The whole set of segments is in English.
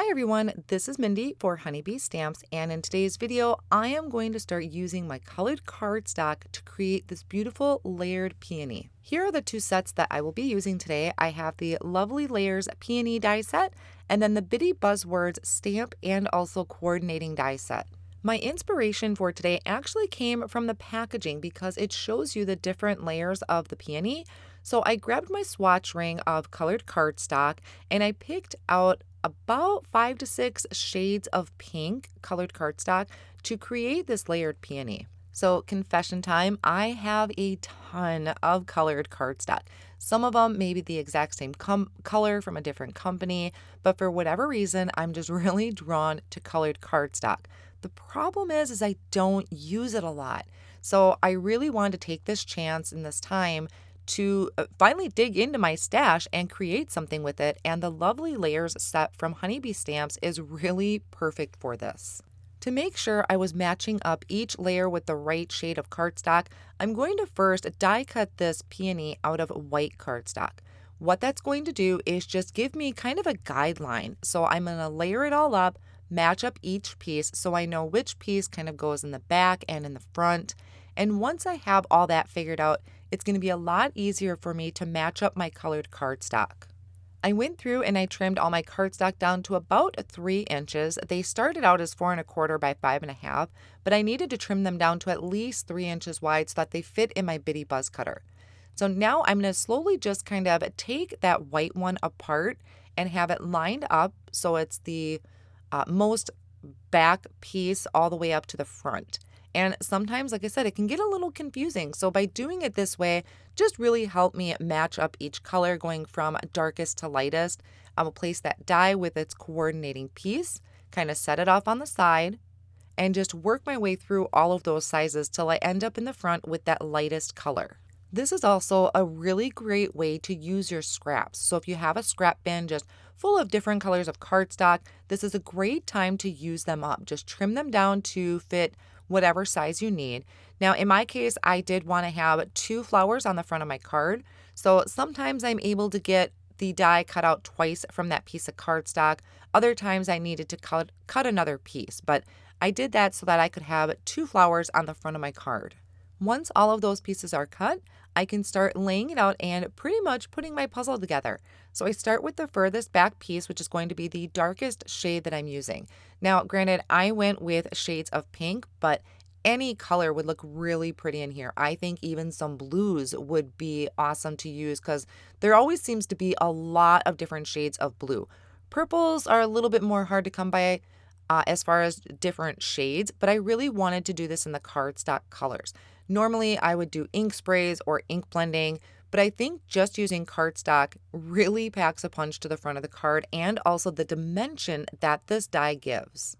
Hi everyone, this is Mindy for Honeybee Stamps, and in today's video I am going to start using my colored cardstock to create this beautiful layered peony. Here are the two sets that I will be using today. I have the Lovely Layers Peony die set and then the Bitty Buzzwords stamp and also coordinating die set. My inspiration for today actually came from the packaging because it shows you the different layers of the peony. So I grabbed my swatch ring of colored cardstock and I picked out about 5 to 6 shades of pink colored cardstock to create this layered peony. So confession time, I have a ton of colored cardstock. Some of them may be the exact same color from a different company, but for whatever reason, I'm just really drawn to colored cardstock. The problem is I don't use it a lot. So I really wanted to take this chance in this time to finally dig into my stash and create something with it, and the Lovely Layers set from Honeybee Stamps is really perfect for this. To make sure I was matching up each layer with the right shade of cardstock, I'm going to first die cut this peony out of white cardstock. What that's going to do is just give me kind of a guideline. So I'm going to layer it all up, match up each piece so I know which piece kind of goes in the back and in the front. And once I have all that figured out, it's going to be a lot easier for me to match up my colored cardstock. I went through and I trimmed all my cardstock down to about 3 inches. They started out as 4¼ by 5½, but I needed to trim them down to at least 3 inches wide so that they fit in my Bitty Buzz cutter. So now I'm going to slowly just kind of take that white one apart and have it lined up so it's the most back piece all the way up to the front. And sometimes, like I said, it can get a little confusing. So by doing it this way, just really help me match up each color going from darkest to lightest. I will place that die with its coordinating piece, kind of set it off on the side, and just work my way through all of those sizes till I end up in the front with that lightest color. This is also a really great way to use your scraps. So if you have a scrap bin just full of different colors of cardstock, this is a great time to use them up. Just trim them down to fit whatever size you need. Now, in my case, I did want to have 2 flowers on the front of my card. So sometimes I'm able to get the die cut out twice from that piece of cardstock. Other times I needed to cut another piece, but I did that so that I could have 2 flowers on the front of my card. Once all of those pieces are cut, I can start laying it out and pretty much putting my puzzle together. So I start with the furthest back piece, which is going to be the darkest shade that I'm using. Now, granted, I went with shades of pink, but any color would look really pretty in here. I think even some blues would be awesome to use because there always seems to be a lot of different shades of blue. Purples are a little bit more hard to come by as far as different shades, but I really wanted to do this in the cardstock colors. Normally, I would do ink sprays or ink blending, but I think just using cardstock really packs a punch to the front of the card and also the dimension that this die gives.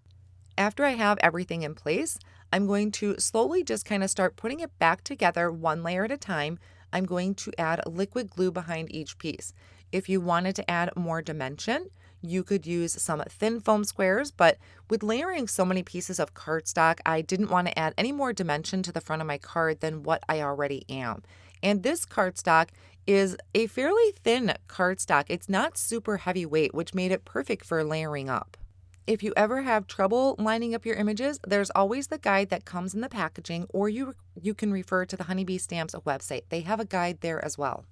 After I have everything in place, I'm going to slowly just kind of start putting it back together one layer at a time. I'm going to add liquid glue behind each piece. If you wanted to add more dimension, you could use some thin foam squares, but with layering so many pieces of cardstock, I didn't want to add any more dimension to the front of my card than what I already am. And this cardstock is a fairly thin cardstock. It's not super heavyweight, which made it perfect for layering up. If you ever have trouble lining up your images, there's always the guide that comes in the packaging, or you can refer to the Honeybee Stamps website. They have a guide there as well.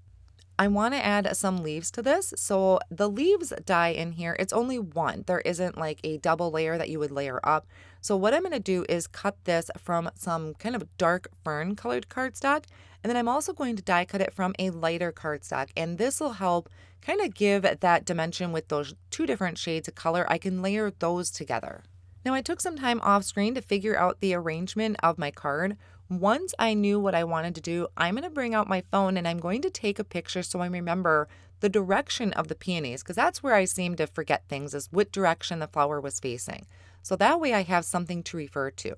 I want to add some leaves to this. So the leaves die in here, it's only one. There isn't like a double layer that you would layer up. So what I'm going to do is cut this from some kind of dark fern colored cardstock. And then I'm also going to die cut it from a lighter cardstock. And this will help kind of give that dimension with those 2 different shades of color. I can layer those together. Now I took some time off screen to figure out the arrangement of my card. Once I knew what I wanted to do, I'm going to bring out my phone and I'm going to take a picture so I remember the direction of the peonies, because that's where I seem to forget things, is what direction the flower was facing. So that way I have something to refer to.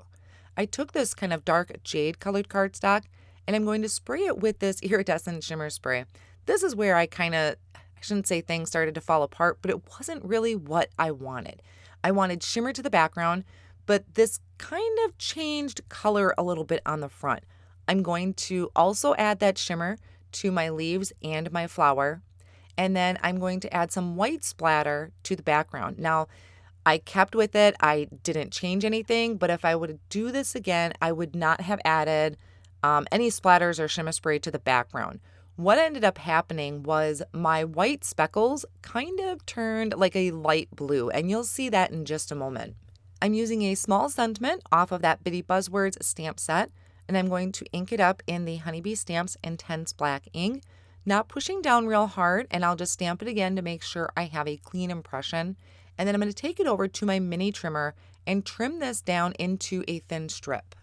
I took this kind of dark jade colored cardstock and I'm going to spray it with this iridescent shimmer spray. This is where I shouldn't say things started to fall apart, but it wasn't really what I wanted. I wanted shimmer to the background, but this kind of changed color a little bit on the front. I'm going to also add that shimmer to my leaves and my flower, and then I'm going to add some white splatter to the background. Now, I kept with it. I didn't change anything, but if I would do this again, I would not have added any splatters or shimmer spray to the background. What ended up happening was my white speckles kind of turned like a light blue, and you'll see that in just a moment. I'm using a small sentiment off of that Bitty Buzzwords stamp set, and I'm going to ink it up in the Honeybee Stamps Intense Black ink, not pushing down real hard, and I'll just stamp it again to make sure I have a clean impression. And then I'm going to take it over to my mini trimmer and trim this down into a thin strip.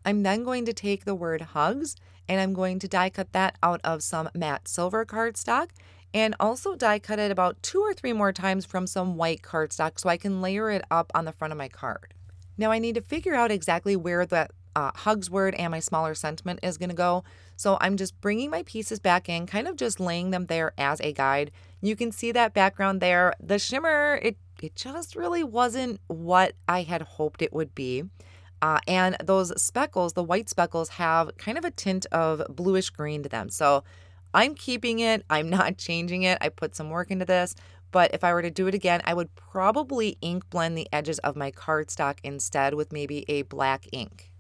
I'm then going to take the word hugs and I'm going to die cut that out of some matte silver cardstock and also die cut it about 2 or 3 more times from some white cardstock so I can layer it up on the front of my card. Now I need to figure out exactly where that hugs word and my smaller sentiment is going to go. So I'm just bringing my pieces back in, kind of just laying them there as a guide. You can see that background there. The shimmer, it just really wasn't what I had hoped it would be. And those speckles, the white speckles, have kind of a tint of bluish green to them. So I'm keeping it. I'm not changing it. I put some work into this. But if I were to do it again, I would probably ink blend the edges of my cardstock instead with maybe a black ink.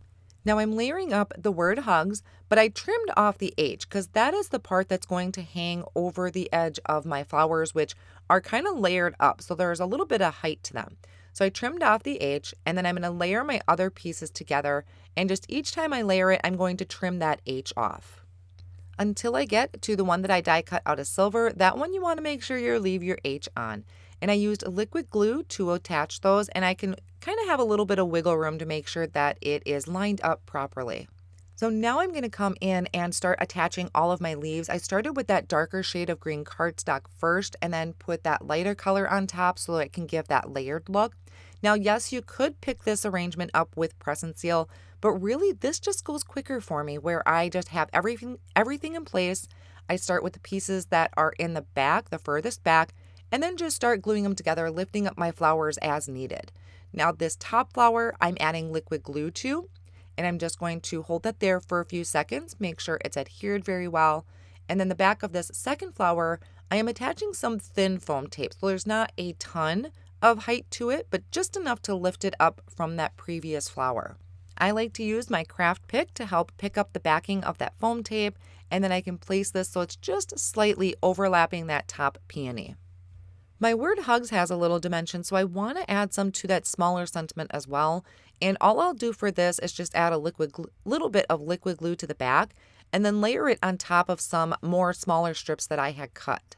Now I'm layering up the word hugs, but I trimmed off the H because that is the part that's going to hang over the edge of my flowers, which are kind of layered up. So there's a little bit of height to them. So I trimmed off the H and then I'm going to layer my other pieces together. And just each time I layer it, I'm going to trim that H off until I get to the one that I die cut out of silver. That one you want to make sure you leave your H on. And I used liquid glue to attach those, and I can kind of have a little bit of wiggle room to make sure that it is lined up properly. So now I'm going to come in and start attaching all of my leaves. I started with that darker shade of green cardstock first and then put that lighter color on top so that it can give that layered look. Now, yes, you could pick this arrangement up with press and seal, but really this just goes quicker for me where I just have everything in place. I start with the pieces that are in the back, the furthest back, and then just start gluing them together, lifting up my flowers as needed. Now this top flower I'm adding liquid glue to, and I'm just going to hold that there for a few seconds, make sure it's adhered very well. And then the back of this second flower, I am attaching some thin foam tape. So there's not a ton of height to it, but just enough to lift it up from that previous flower. I like to use my craft pick to help pick up the backing of that foam tape, and then I can place this so it's just slightly overlapping that top peony. My word hugs has a little dimension, so I want to add some to that smaller sentiment as well. And all I'll do for this is just add a little bit of liquid glue to the back and then layer it on top of some more smaller strips that I had cut.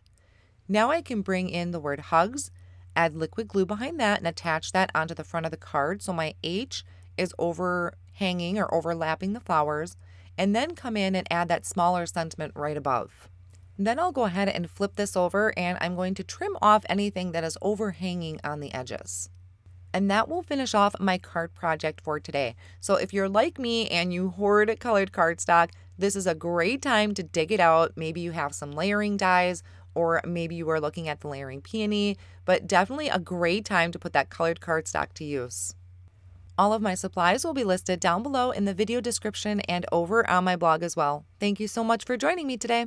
Now I can bring in the word hugs, add liquid glue behind that and attach that onto the front of the card so my H is overhanging or overlapping the flowers, and then come in and add that smaller sentiment right above. Then I'll go ahead and flip this over and I'm going to trim off anything that is overhanging on the edges. And that will finish off my card project for today. So if you're like me and you hoard colored cardstock, this is a great time to dig it out. Maybe you have some layering dies, or maybe you are looking at the layering peony, but definitely a great time to put that colored cardstock to use. All of my supplies will be listed down below in the video description and over on my blog as well. Thank you so much for joining me today.